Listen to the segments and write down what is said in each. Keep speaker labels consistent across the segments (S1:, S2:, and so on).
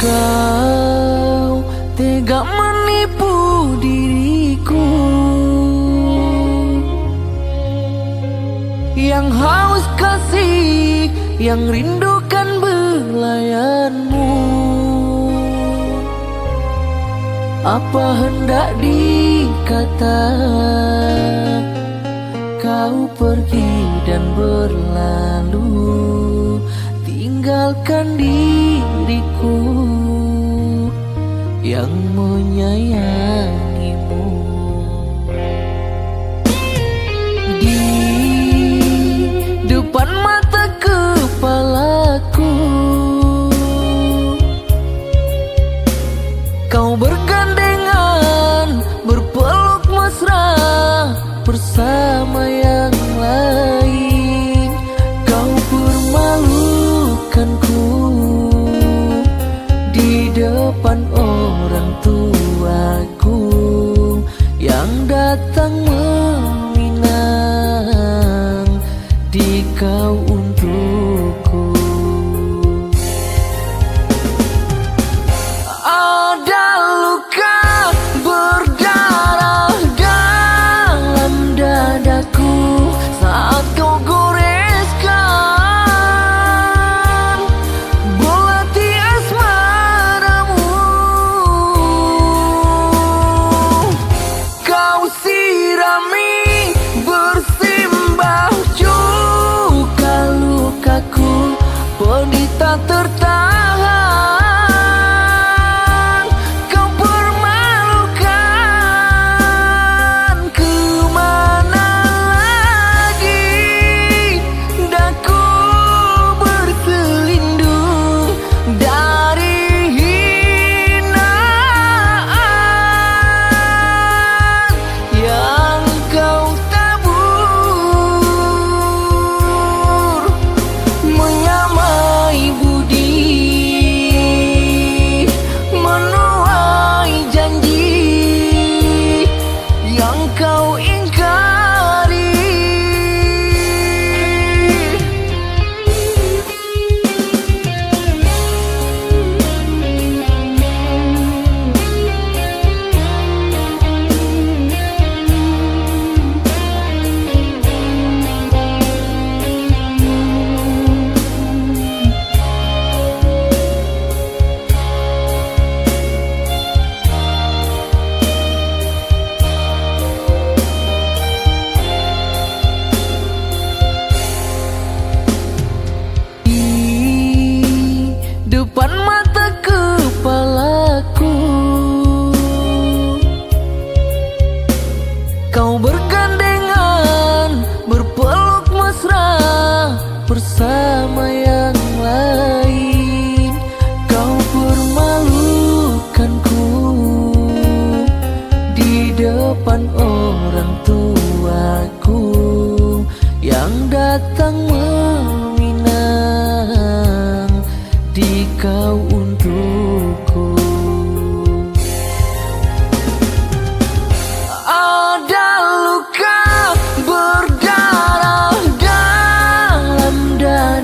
S1: Kau tega menipu diriku yang haus kasih, yang rindukan belayanmu. Apa hendak dikata, kau pergi dan berlalu, tinggalkan diriku yang menyayangimu. Di depan mata kepalaku, kau bergandengan, berpeluk mesra bersama yang lain. Kau permalukanku di depan orang tuaku yang datang meminang di kau untukku. Ada luka berdarah dalam dadaku saat kau goreskan belati asmaramu. Kau sirami bersimbah juga lukaku, pedih tak tertahan. Kau permalukan, kemana lagi daku berselindung dari hinaan yang kau tabur. Menyamai budi, menuai janji yang kau ingkari. Depan mata kepalaku, kau bergandengan, berpeluk mesra bersama yang lain. Kau permalukanku di depan orang tuaku yang datang meminang di kau untukku. Ada luka berdarah dalam dada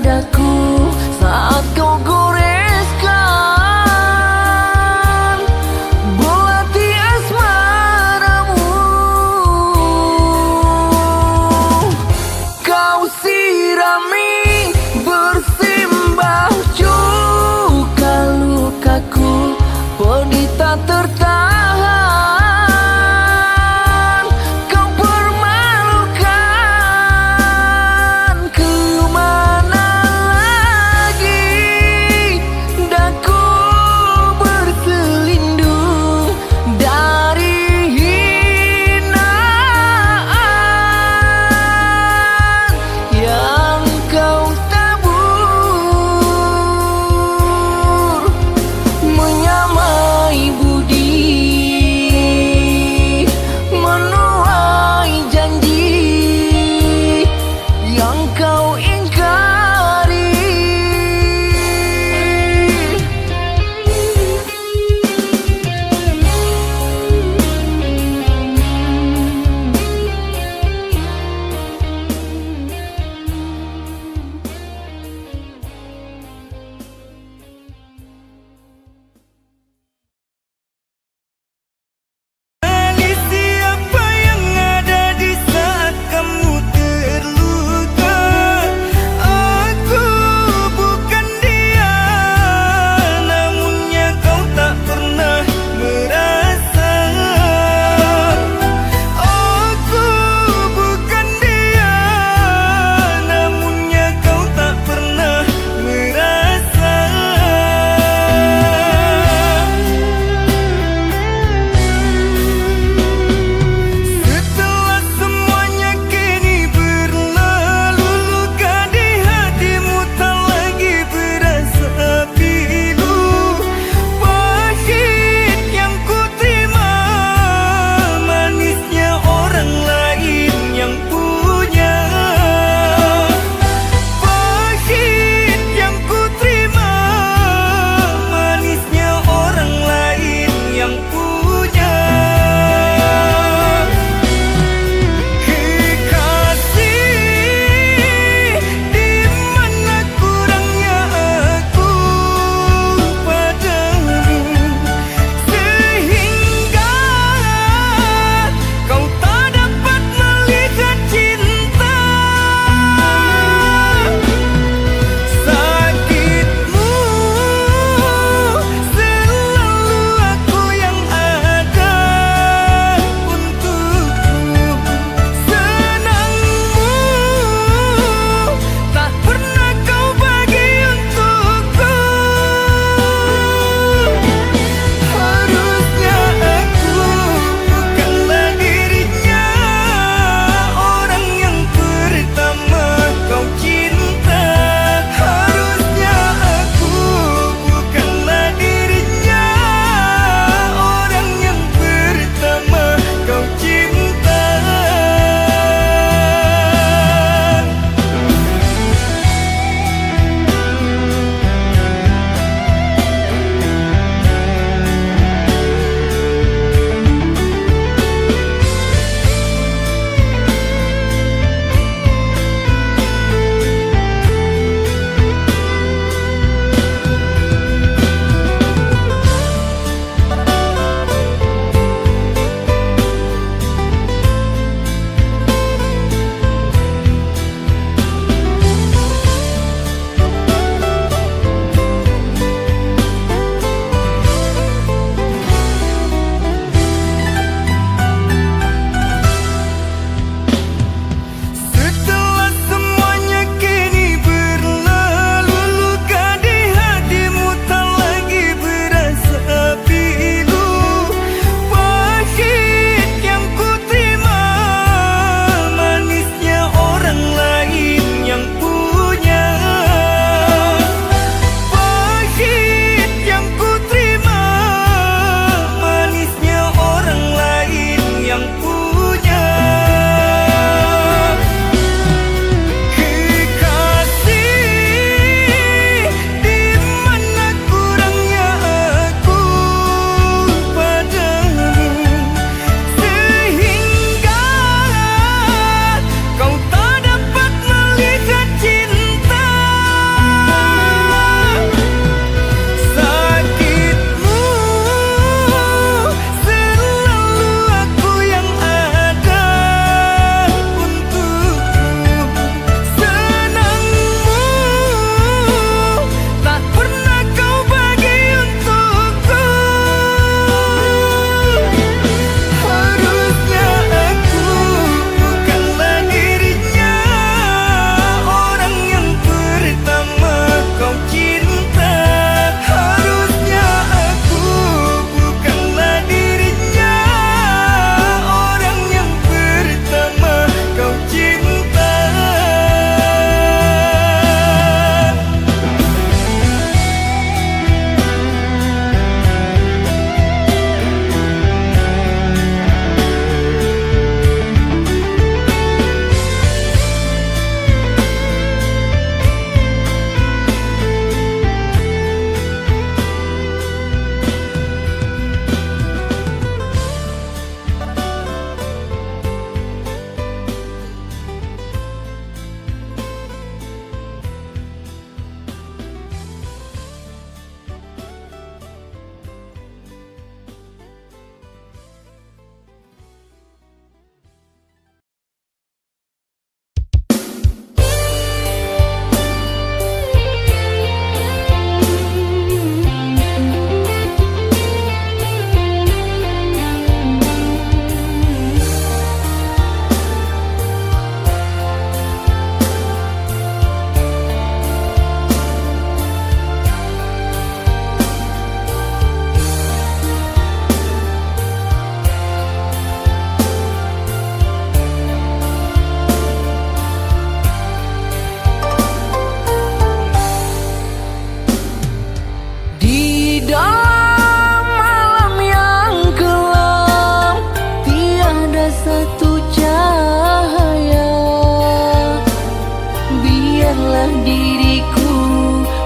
S1: Sudahlah diriku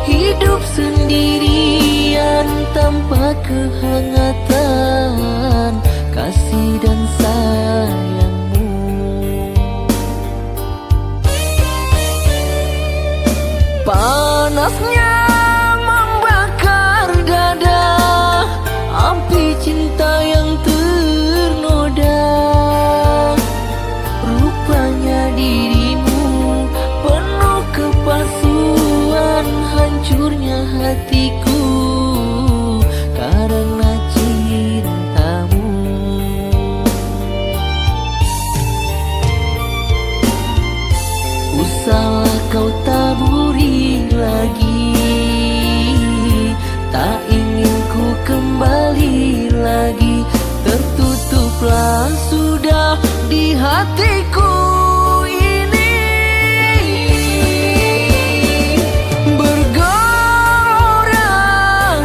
S1: hidup sendirian tanpa kehangatan kasih dan sayangmu. Panasnya membakar dada, api cinta yang ternoda. Rupanya dirimu penuh kepalsuan, hancurnya hatiku karena cintamu. Usahlah kau taburi lagi, tak ingin ku kembali lagi. Tertutuplah sudah di hatiku ini. Bergelora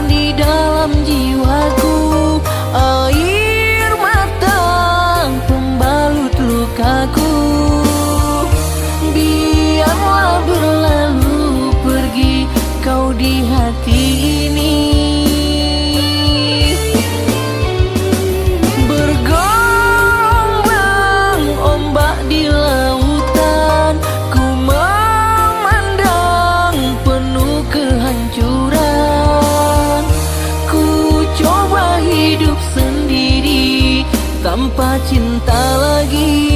S1: di dalam jiwaku air mata pembalut lukaku. Biarlah berlalu pergi kau di hati ini. Bergombang ombak di lautan, ku memandang penuh kehancuran. Ku coba hidup sendiri tanpa cinta lagi.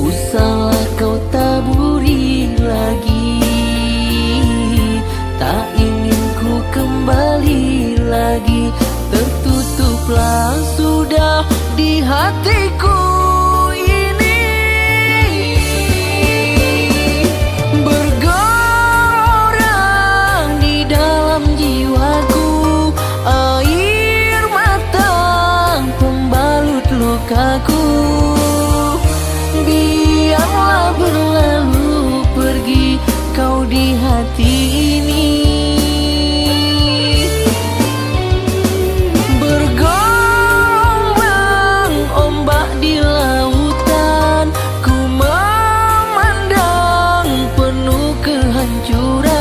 S1: Usahlah kau taburi lagi, tak ingin ku kembali lagi. Tertutuplah sudah di hatiku ini. Bergelora di dalam jiwaku air mata pembalut lukaku. Biarlah berlalu pergi kau di hati ini. Bergombang ombak di lautan, ku memandang penuh kehancuran.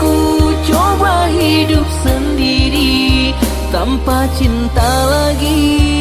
S1: Ku coba hidup sendiri tanpa cinta lagi.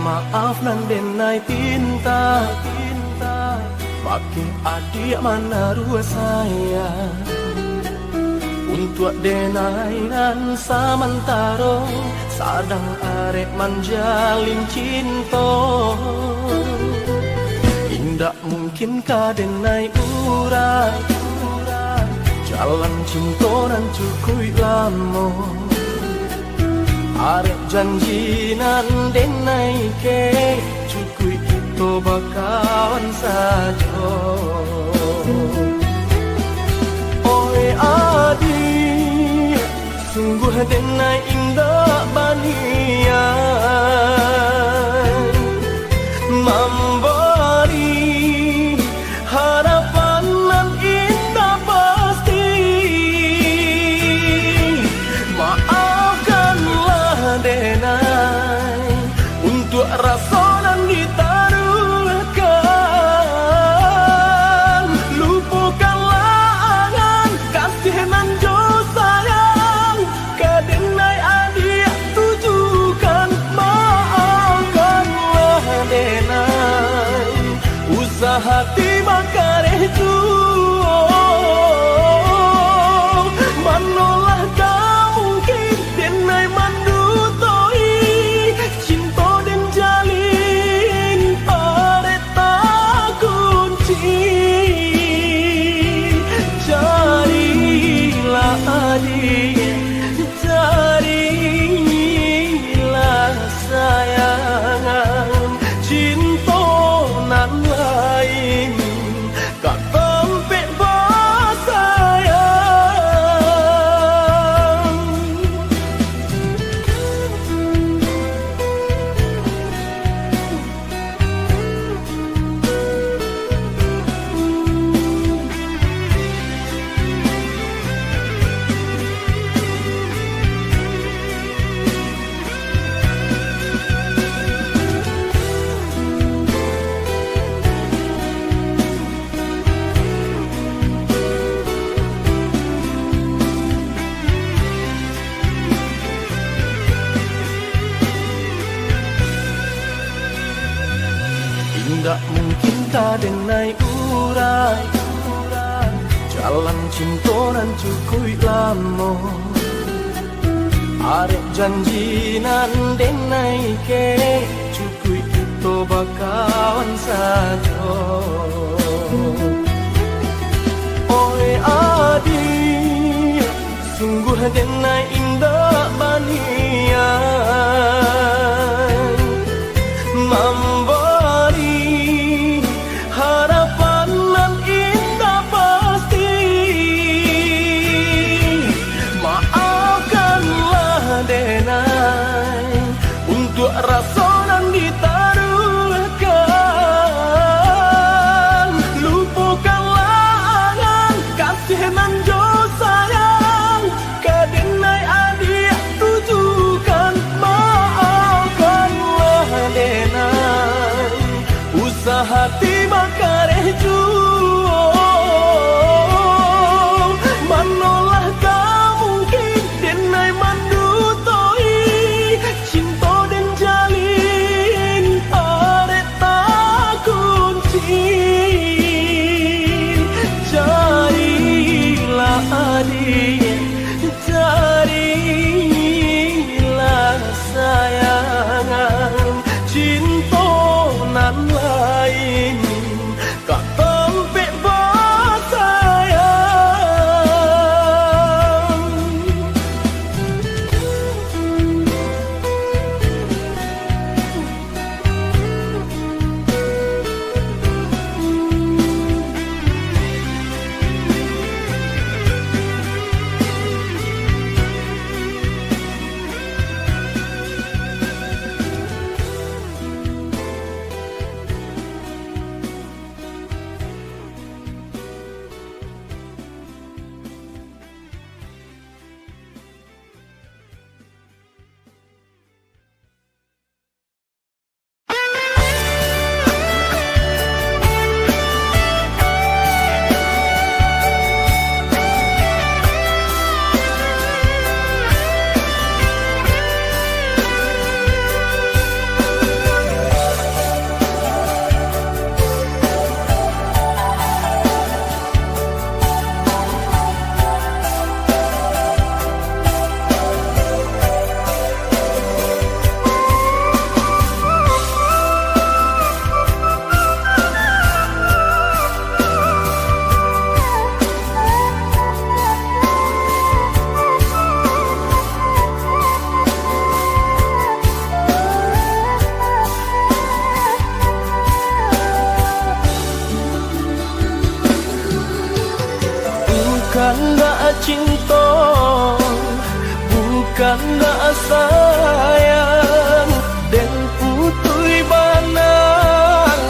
S2: Maaf nan denai tinta, makin adik mana rua saya. Untuk denai nan samantaro, sadang arek manjalin cinta. Indak mungkin ka denai urai, jalan cinta nan cukup lama. Arek janji nan denai ke, cukup itu bakawan saja. denai indah banian memberi harapan nan indah pasti. Maafkanlah denai untuk rasa nan ditaruhkan. Lupakanlah angan kasih nan jo sayang ke denai adik tujukan. Maafkanlah denai usaha hati makareh tu manolah tak mungkin denai mandutoi cinta dan jalin pareta kunci. Carilah adik, carilah sayangan cinta nan lain kak tempe basayang. Tidak mungkin tak denai urai jalan cinta nan cukui lamo. Arek janji nan denai ke cukui itu bakawan sajo. Oi adik, sungguh denai indah banian memberi harapan nan indah pasti. Maafkanlah denai untuk rasa nan ditaruhkan. Lupakanlah angan kasih nan jo sayang ke denai adik tujukan. Maafkanlah denai usaha hati makareh ju manolah tak mungkin denai mandutoi cinta dan jalin pareta kunci. Carilah adik, carilah sayangan cinta nan lain kak tempe basayang. Bukanlah cinta, karena sayang dan putui banang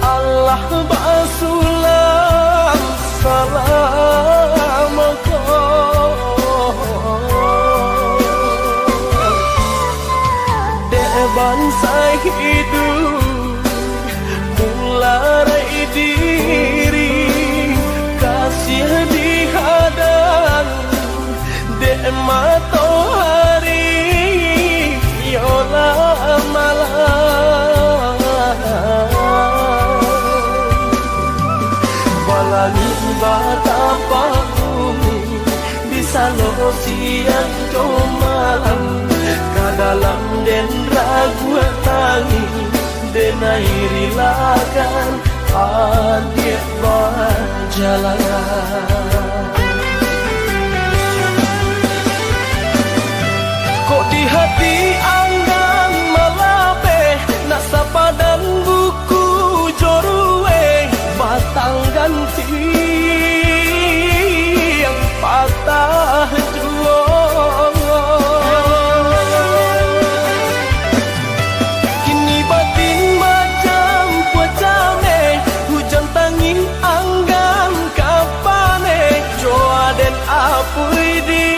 S2: Allah basulang salam dek bangsa hidup mularai diri kasih dihadang dek matahari yola malam balangi batapa bumi bisa lo siang do malam kadalam den ragu tangi denai rilakan adik berjalan kok di hati anggan malape nak sapadan buku jorue batang ganti yang patah dua kini batin macam pucame hujan tangin anggan kapane joa den apui di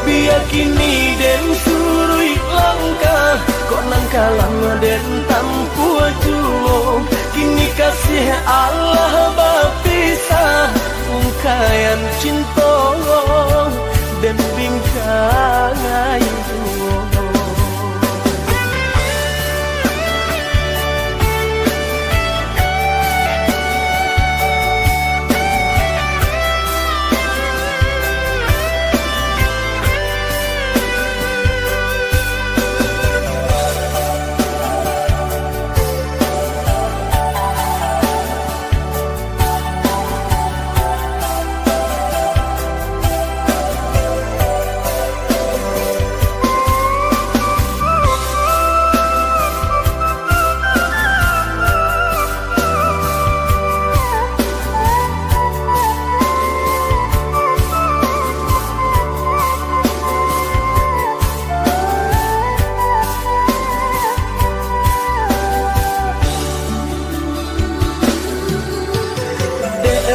S2: biar kini den surui langkah kok nangkalang den tampu juo kini kasih Allah bapisah ungkayan cinta dan bingkai duo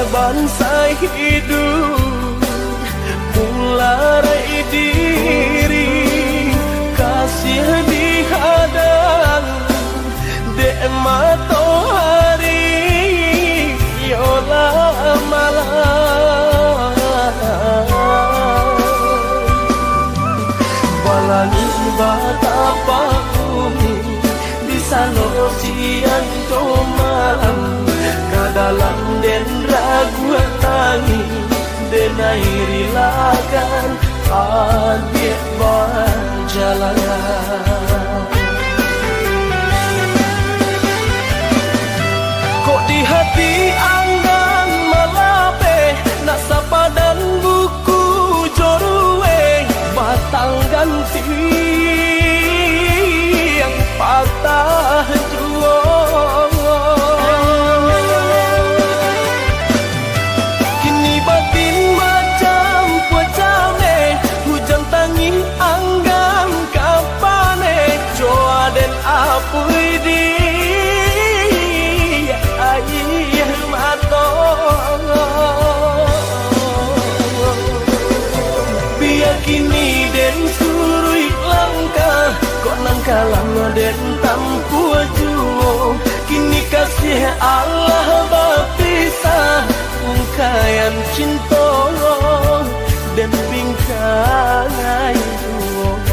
S2: bangsa hidup mularai diri kasih dihadang dek matahari yola malam balangi batapa bumi bisa lo siang do malam kadalam den ragu tangi denai rilakan adik berjalan kok di hati anggan malape nak sapadan buku jorue batang ganti yang patah dua apui di air mata biar kini den surui langkah kok nangkalang den tampu juo kini kasih Allah bapisah ungkayan cinta dan bingkai duo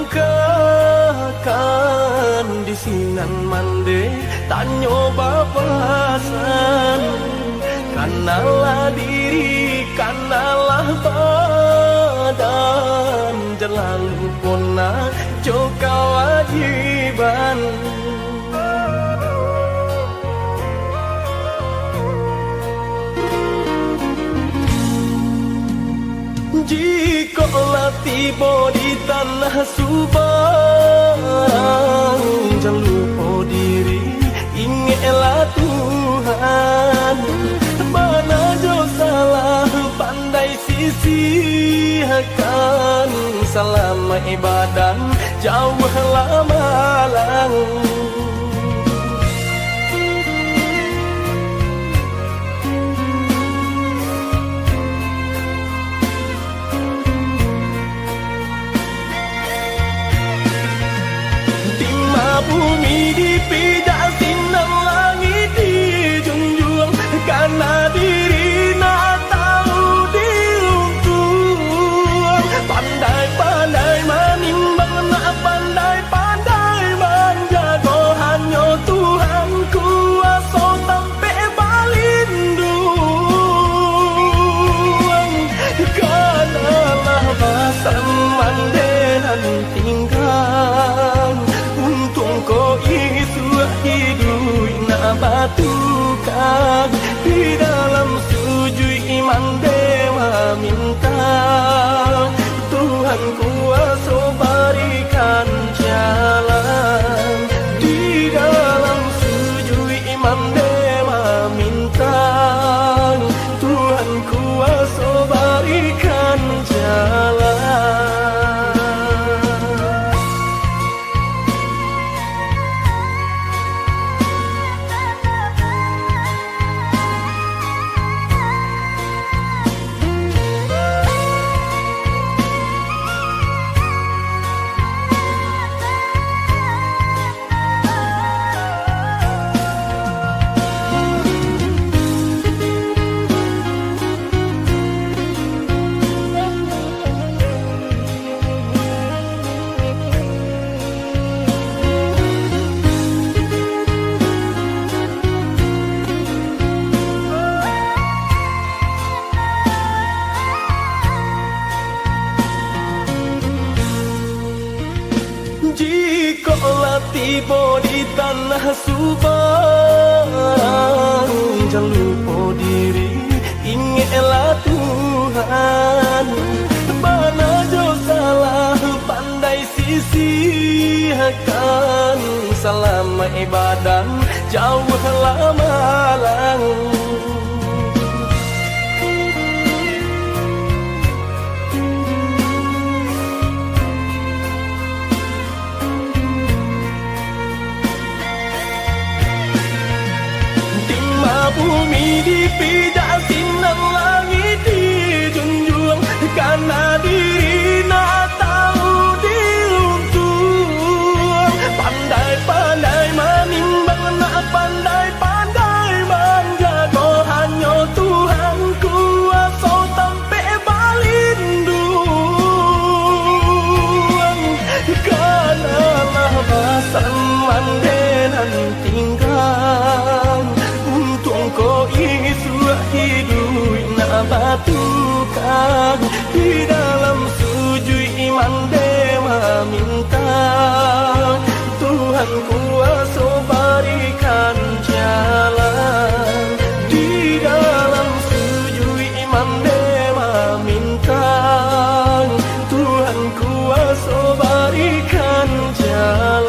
S2: langkahkan di sinan mande tak nyoba pasan. Kanalah diri, kanalah badan, jangan lupa jo kewajiban. Jikalau tiba di tanah Subang, jangan lupa diri, ingatlah Tuhan. Mana jo salah pandai sisihkan, selama ibadah jauhlah malang. Bumi dipijak sinar langit dijunjung, karena diri nak tahu diruntuh. Pandai-pandai menimbang, nak pandai-pandai menjaga, hanya Tuhan kuasa sampai balindung. Kanalah basan mandenan tinggal, ko isu hidup nak batukan di dalam sujud iman dewa minta Tuhan kuasa berikan jalan. Di dalam sujud iman dewa minta Tuhan kuasa berikan jalan. Jikalau tiba di tanah Subang, jangan lupa diri, ingatlah Tuhan. Mana jo salah pandai sisihkan, selama ibadah jauhlah malang. Bumi dipijak sinar langit dijunjung, karena diri nak tahu diruntuh. Pandai-pandai menimbang, nak pandai-pandai menjaga, hanya Tuhan kuasa sampai balindung. Kanalah basan mandenan tinggal, ko isu hidup nak batukan di dalam sujud iman dewa minta Tuhan kuasa berikan jalan. Di dalam sujud iman dewa minta Tuhan kuasa berikan jalan.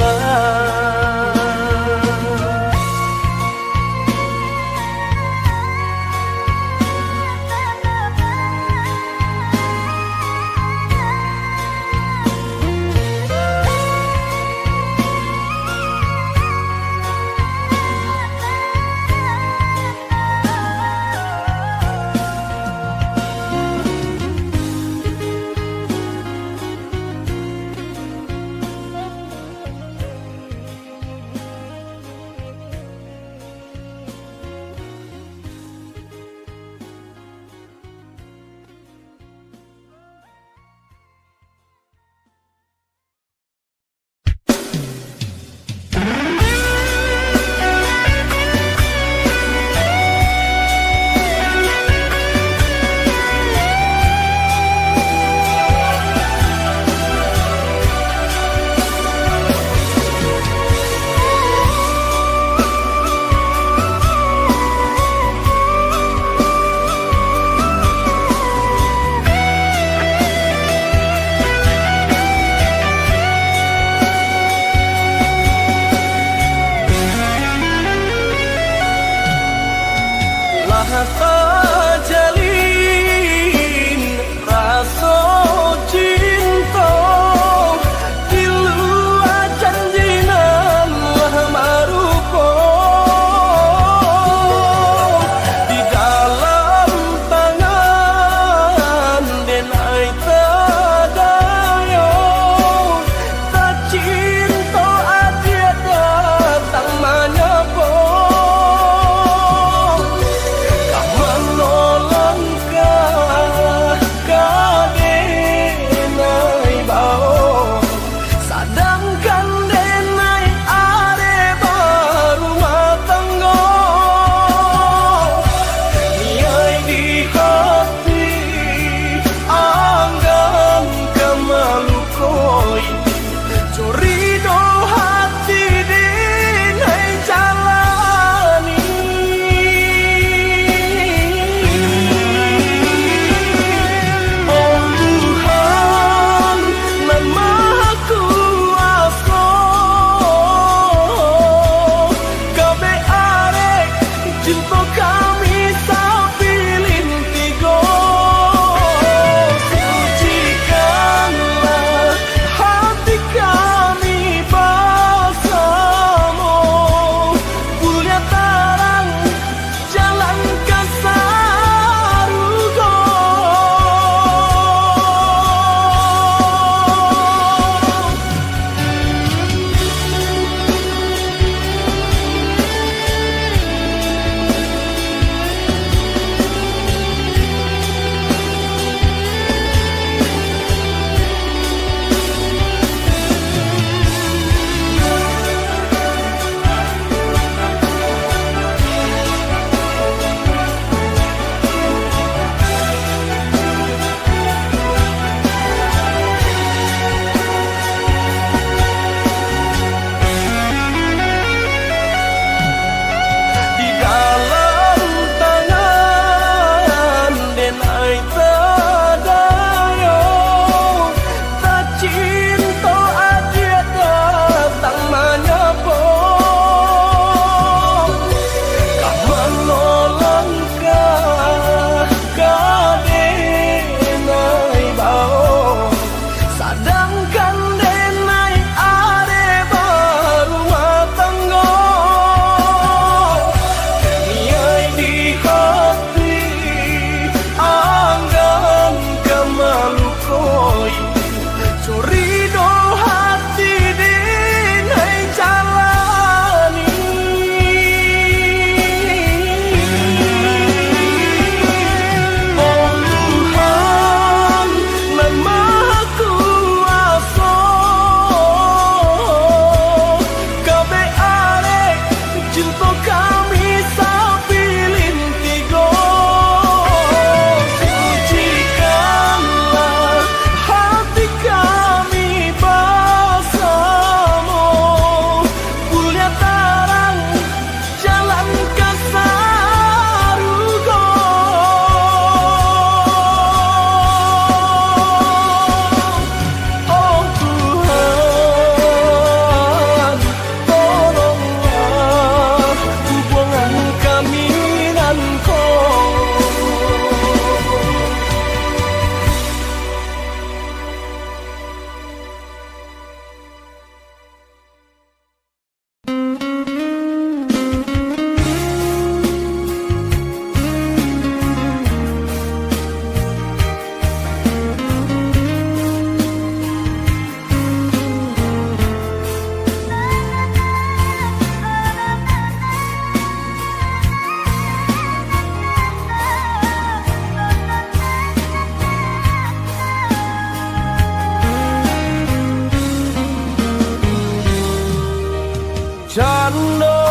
S2: Cando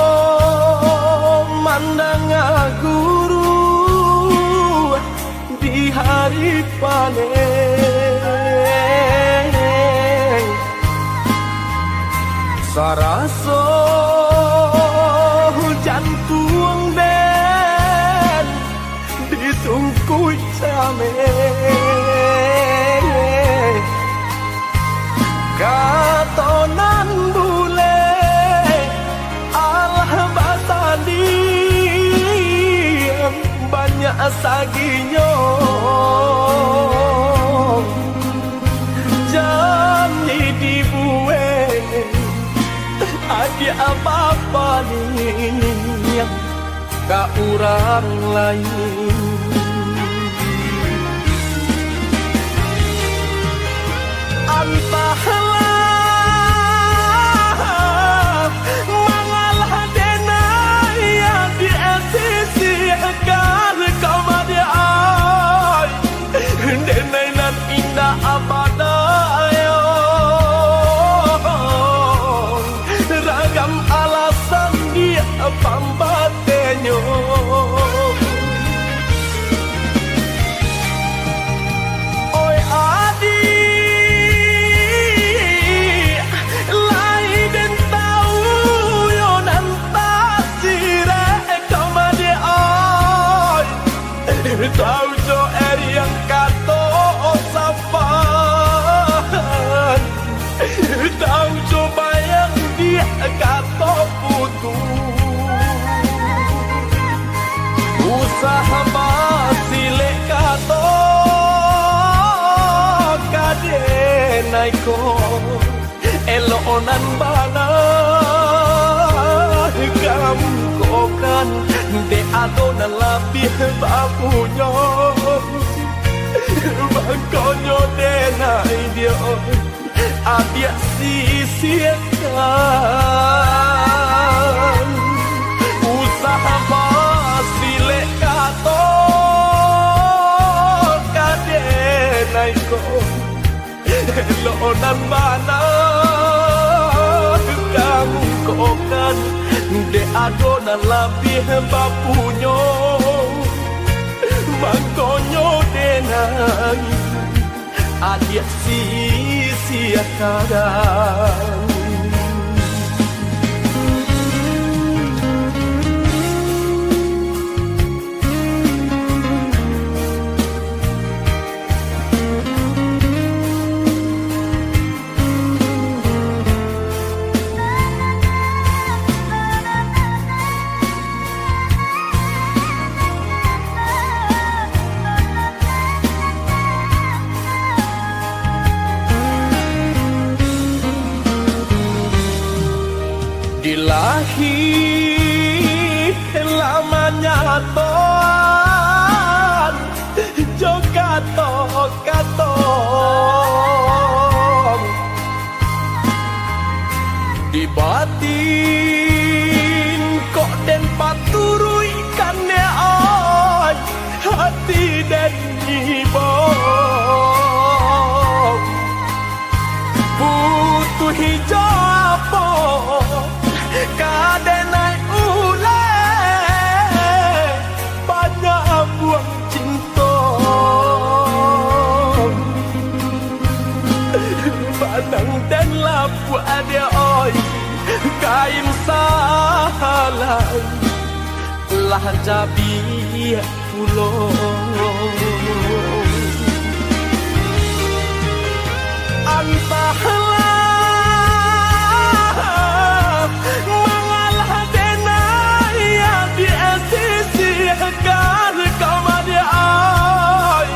S2: mandang guru di hari panen saraso hujan tuang den ditungkui camen katonan bule Allah batani banyak saginyo janji dibuat ada apa-apa nih ka orang lain entahlah mangalah denai yang di sisi agar kau mati ay denai nan indah abadayo ragam alasan dia pambatenyo oi adi tahu jo yang kato sapan tahu jo bayang dia kato putu usaha basile kato kade naiko elonan bana kamu kokan de adona labih bapunyo bangkonyo denai dia abia sisiakan usaha basile kato kade naiko lonan bana kamu kokan de adona labih bapunyo mangkonyo denai adia sia-siakan dilahi lamanya ton jogato katong di batin kok den paturui kan ne oi hati den nyibong butuh hijapo kadenai ule banyak buang cinta pandang dan lapu ada oi kain salah lah jabi pulo entahlah mangalah denai yang di sisi agar kau mati ay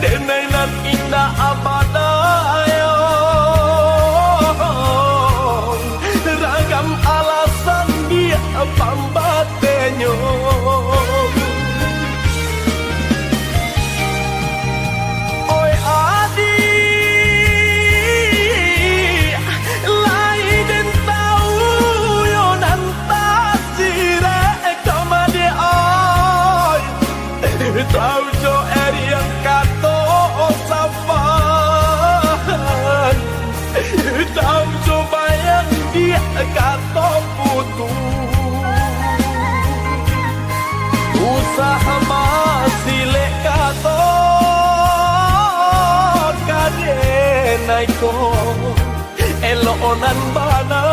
S2: denai nan indah abadayo ragam alasan dia pambatenyo oi adi usaha masih lekato kade naiko elonan bana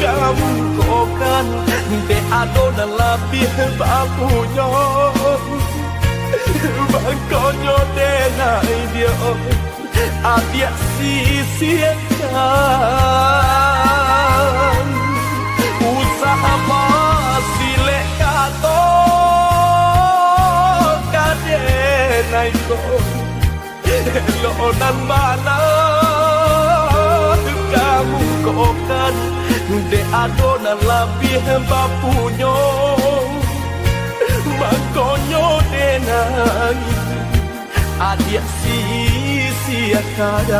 S2: kamu kokan de adona lapih bapunya bangkonyo denai dia adia sisiakan usaha masih lekato kade naiko elonan bana kamu kokan de adona lapih bapunyo bangkonyo denai adia sisiakan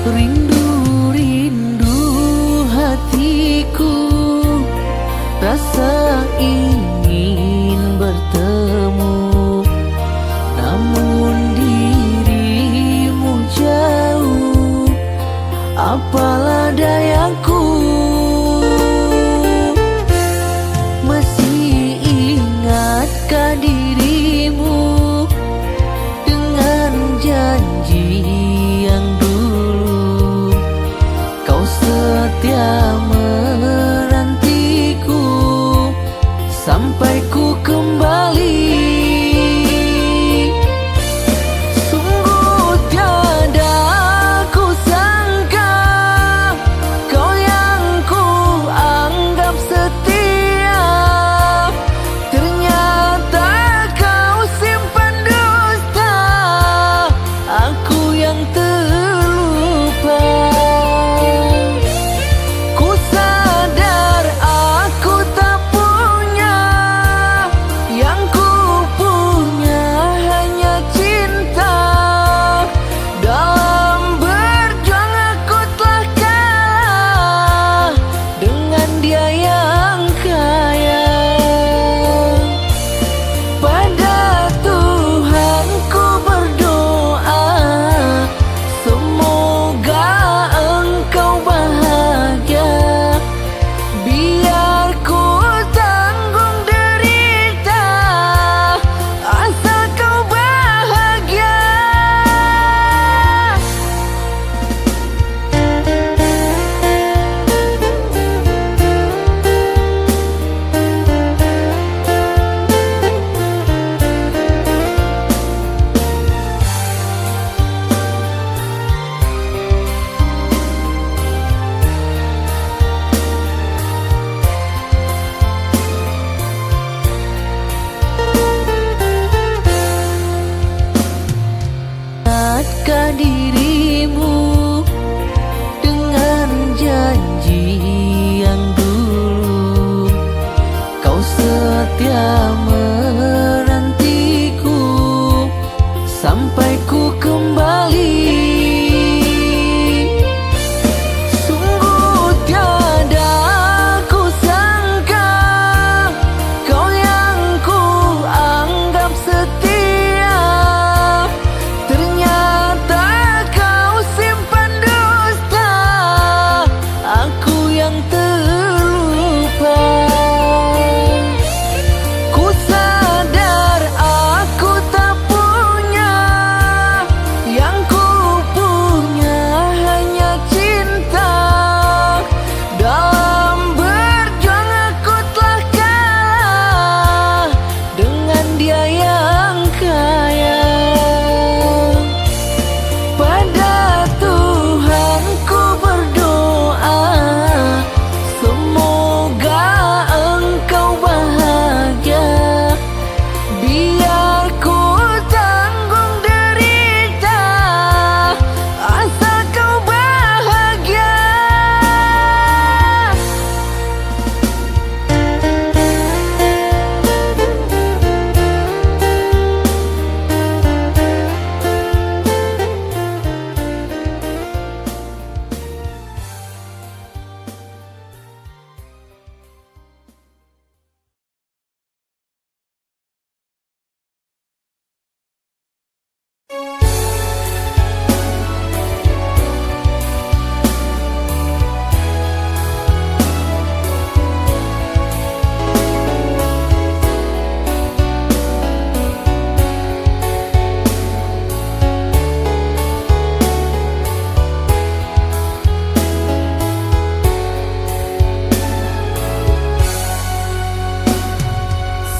S1: Rindu-rindu hatiku, rasa ingin bertemu, namun dirimu jauh, apalah dayaku. Masih ingatkah dirimu dengan janji yang setia menantiku sampai ku kembali. Sungguh tiada ku sangka kau yang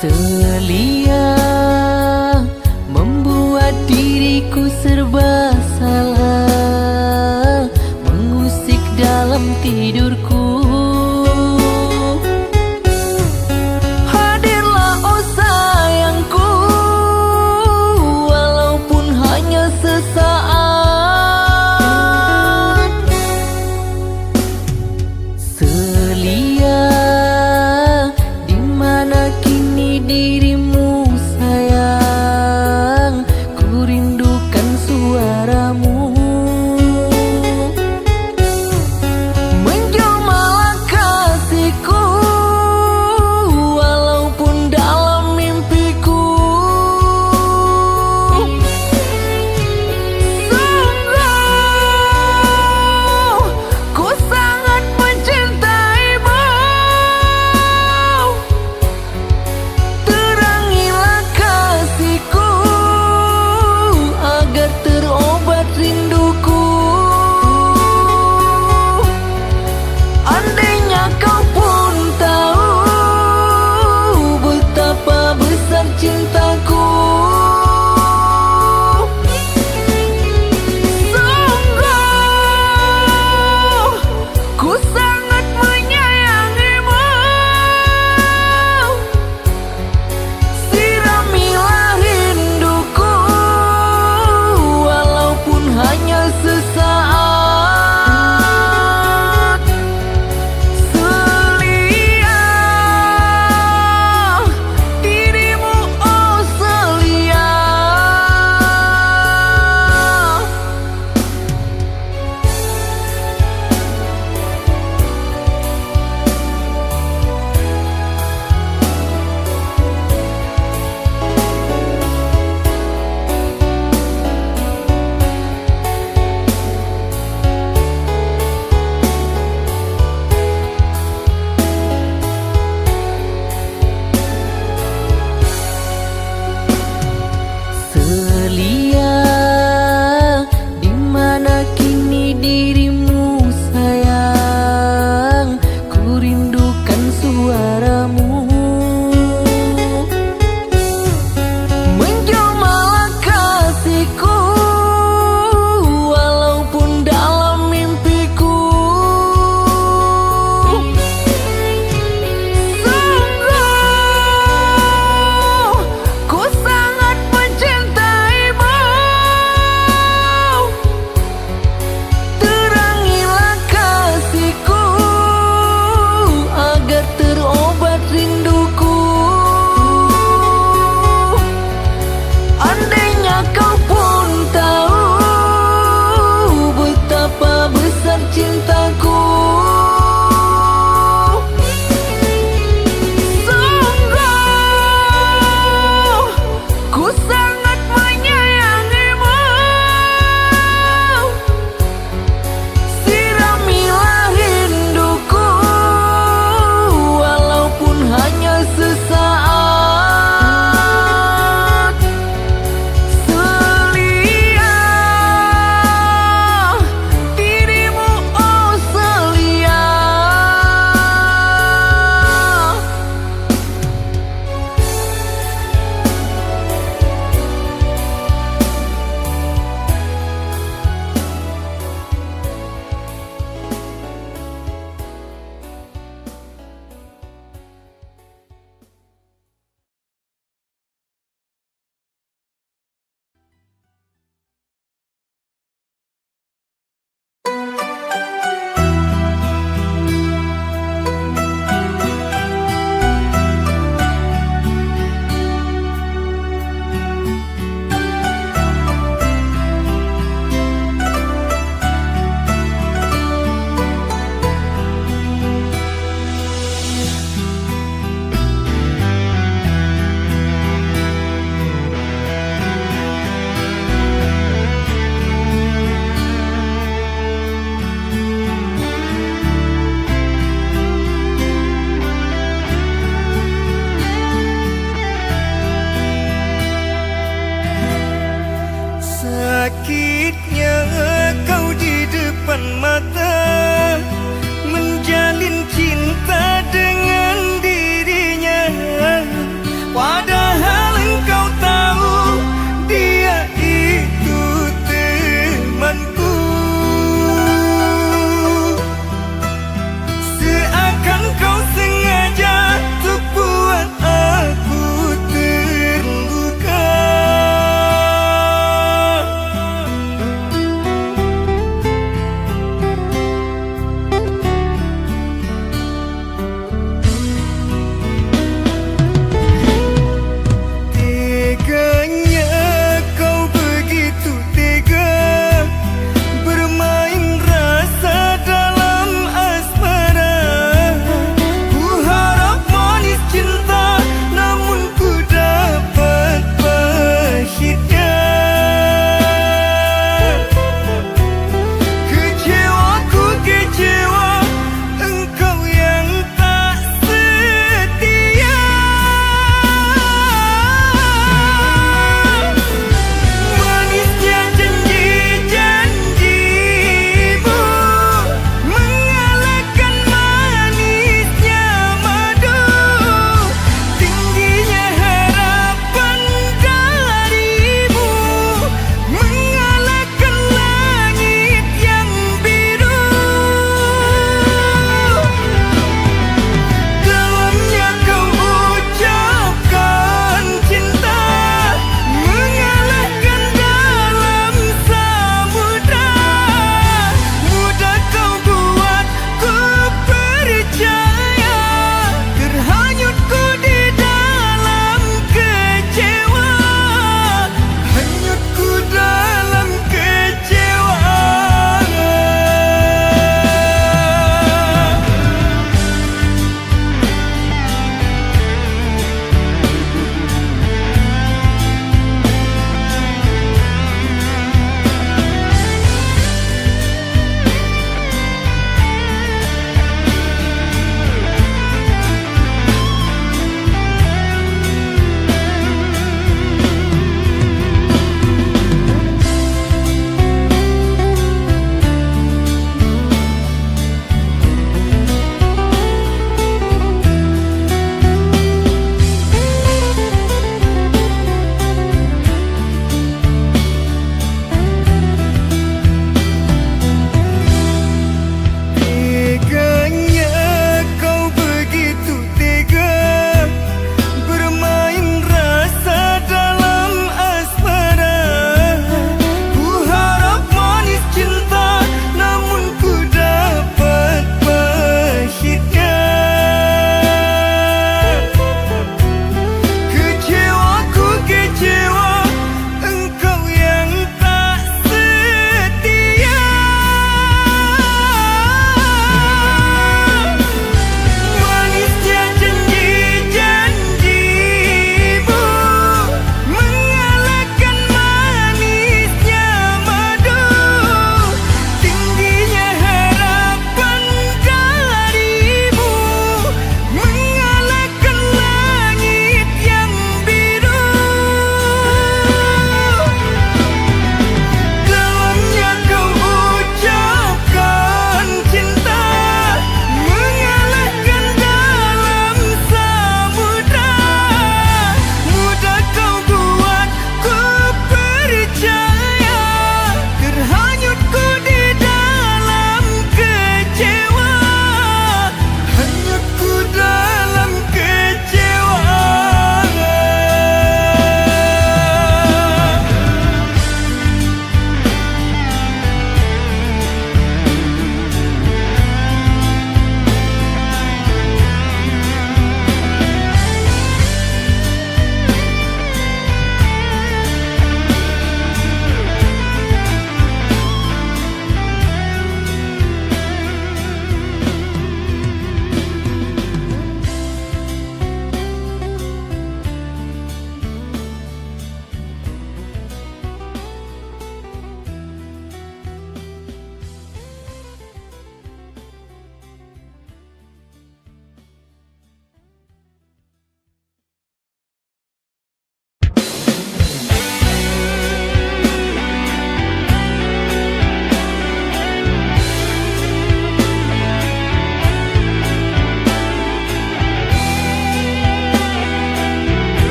S1: Selia membuat diriku serba salah, mengusik dalam tidurku. Hadirlah oh sayangku, walaupun hanya sesaat. Selia, di mana kini dirimu sayang? Ku rindukan suaramu. Menjelma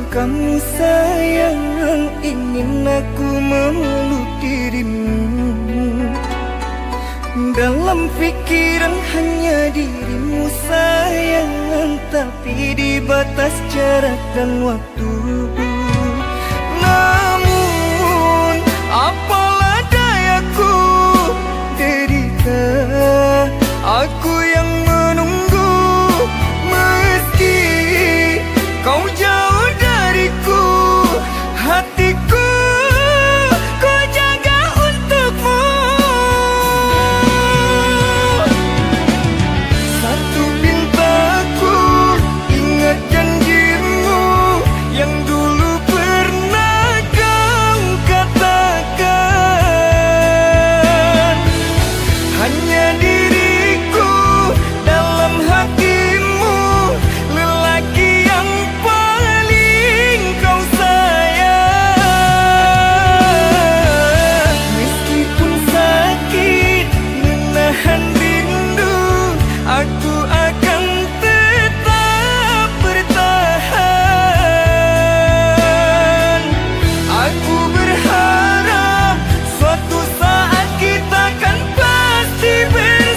S2: kamu sayang, ingin aku memeluk dirimu. Dalam pikiran hanya dirimu sayang, tapi di batas jarak dan waktu. Namun apalah dayaku, derita aku yang menunggu. Meski kau jauh dariku, hatiku ku jaga untukmu. Satu pintaku, ingat janjimu yang dulu pernah kau katakan. Hanya diriku dalam hatimu, lelaki yang paling kau sayang. Meskipun sakit menahan rindu, aku akan tetap bertahan. Aku berharap suatu saat kita kan pasti bersama.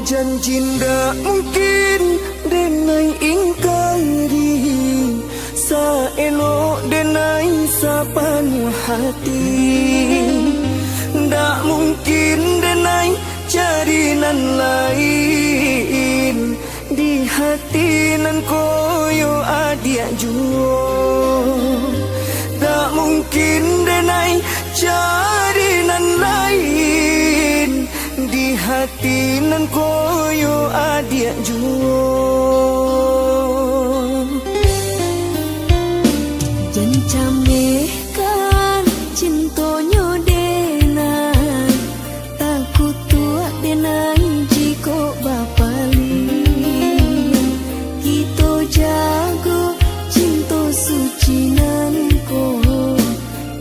S2: janji ndak mungkin denai ingkari, saelok denai sapanya hati. Ndak mungkin denai cari nan lain, di hati nan koyo adia juo. Tak mungkin denai cari nan lain, di hati nan koyo adia juo.
S1: Jancamehkan cintonyo denai, takut tua denai jiko bapali. Kita jago cinto suci nanko,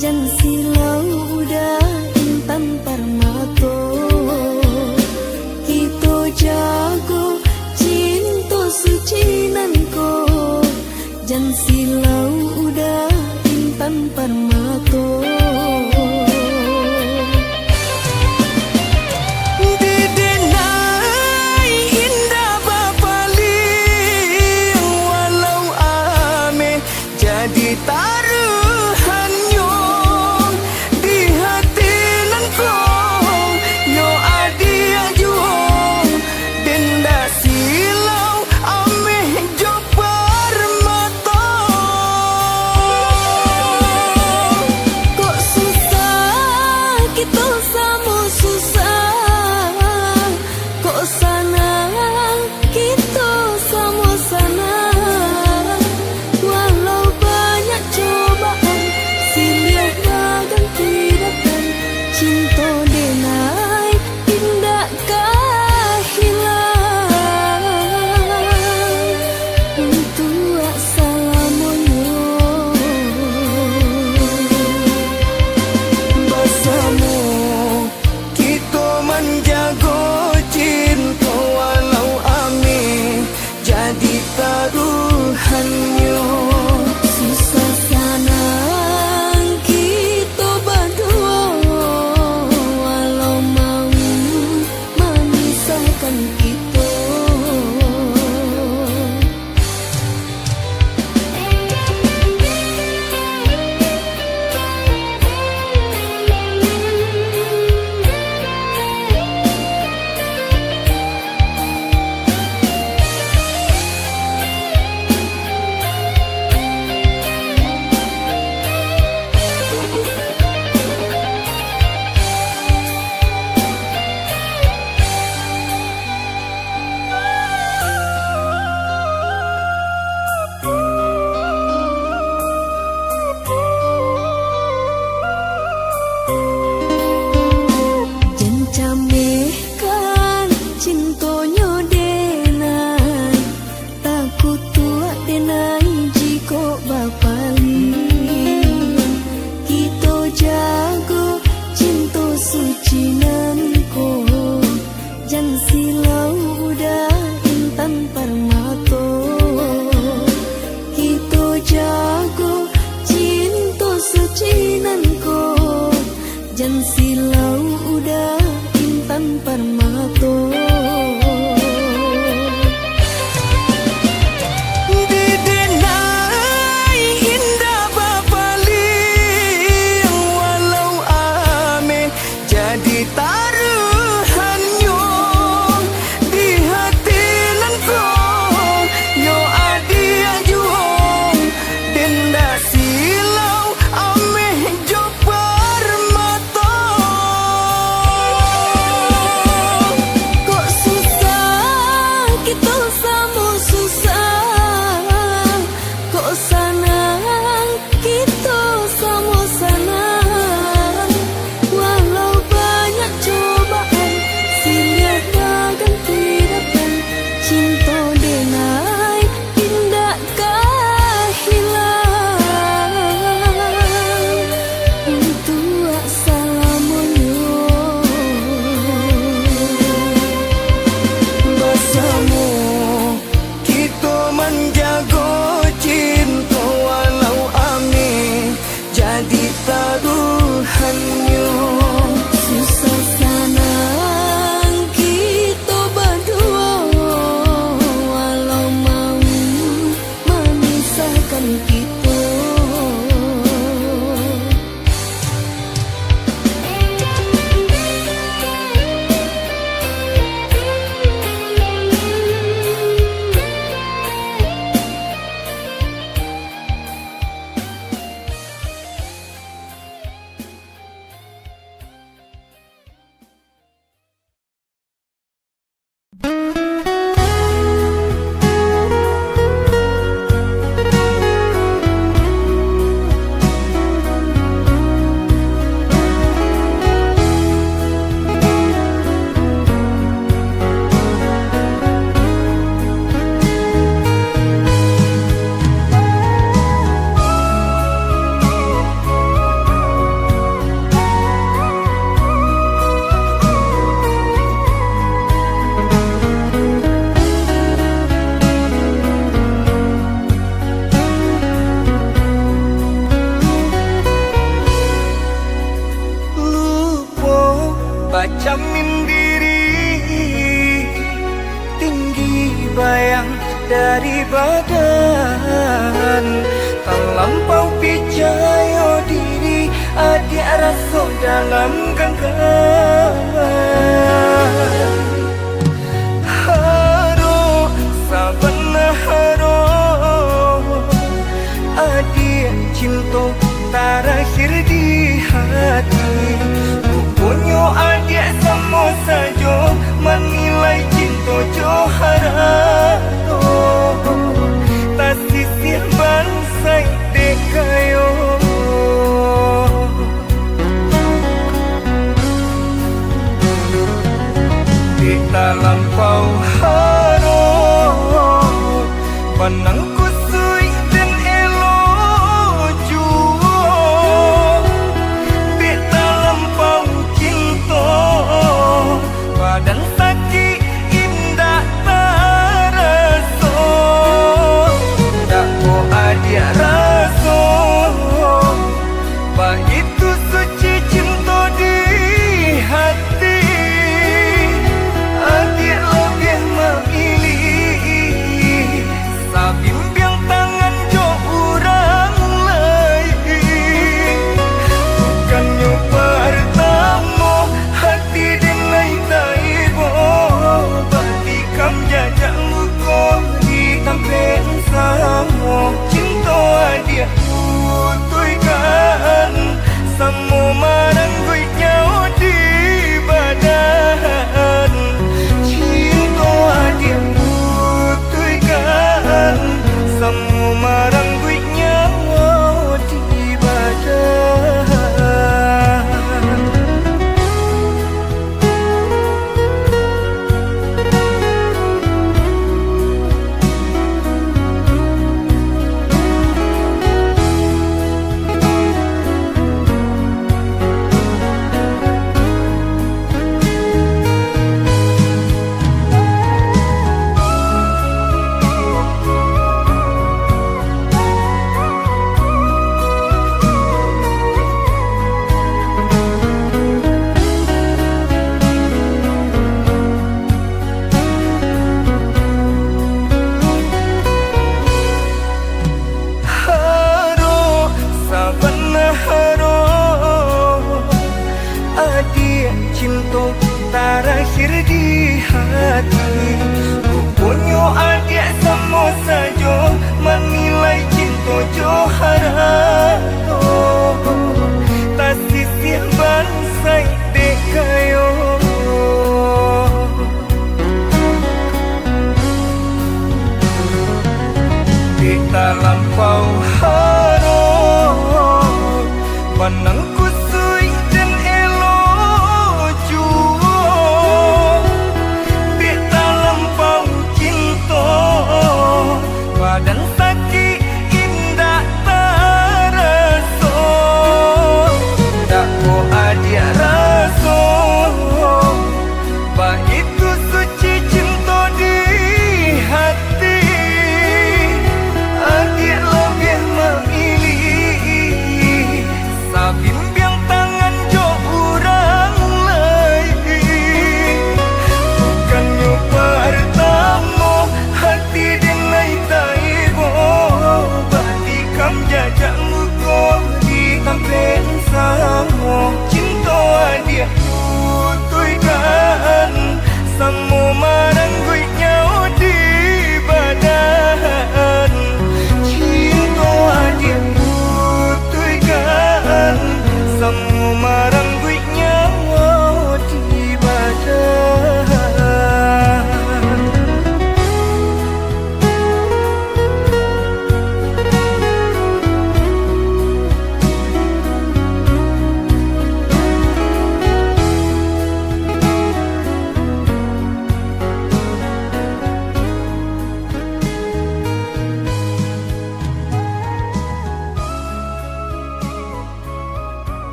S1: jan silau udah intan parmato. Kita jago cinto suci nanko, jan silau udah intan
S2: dari badan, terlampau percaya diri, adik rasa dalam genggaman. Haro sabana haro, adik cinta terakhir di hati. Rupanya adik sama saja menilai cinta Joharato, tak sisir bansai dekayo. Di dalam kau haro, panangku sui dan elo jua. Di dalam kau cinta, badan sakit indah terasa. Tak kau adik rasa, begitu suci cinta di hati. Adik lebih memilih Sabim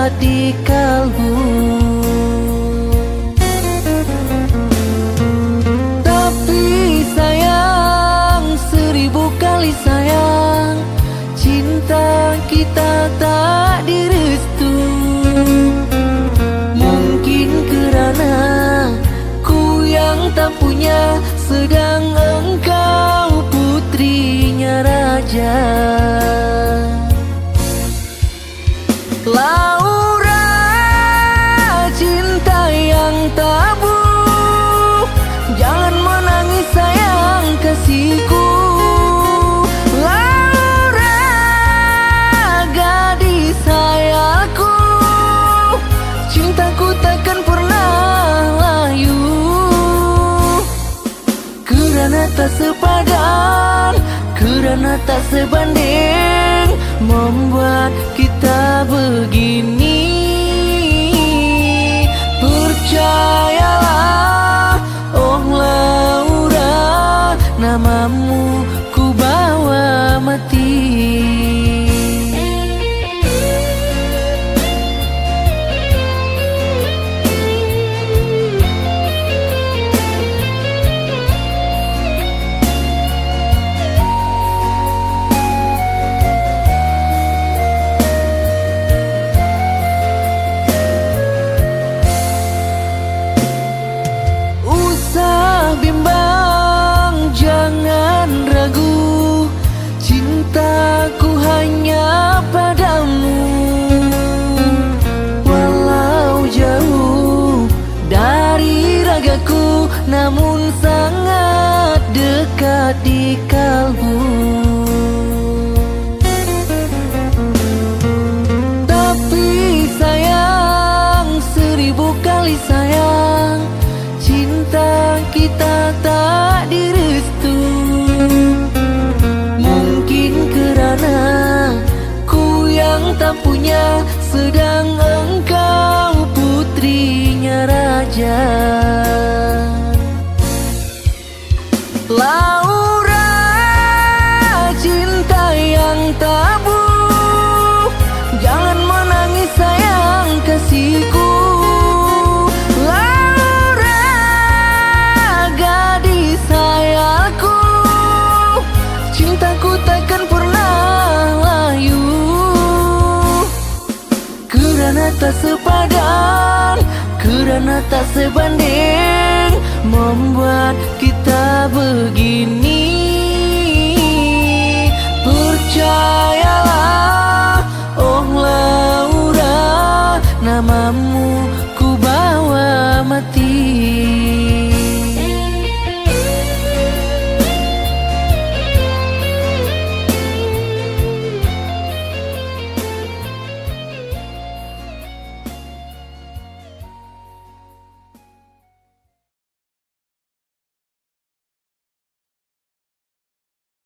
S3: dekat di kalbu. Tapi sayang, 1000 kali sayang, cinta kita tak direstu. Mungkin kerana ku yang tak punya, sedang engkau putrinya raja. Laura, cinta yang tabu, jangan menangis sayang kasihku. Laura, gadis hayalku, cintaku takkan pernah layu. Kerana tak sepadan, kerana tak sebanding, membuat kita begini. Percayalah, oh Laura, namamu ku bawa mati. Bimbang, jangan ragu, cintaku hanya padamu. Walau jauh dari ragaku, namun sangat dekat di kalbu. Tapi sayang, 1000 kali sayang, cinta kita tak direstu. Mungkin kerana ku yang tak punya, sedang engkau putrinya raja. Laura, cinta yang tabu, jangan menangis sayang kasihku. Cintaku takkan pernah layu. Kerana tak sepadan, kerana tak sebanding, membuat kita begini.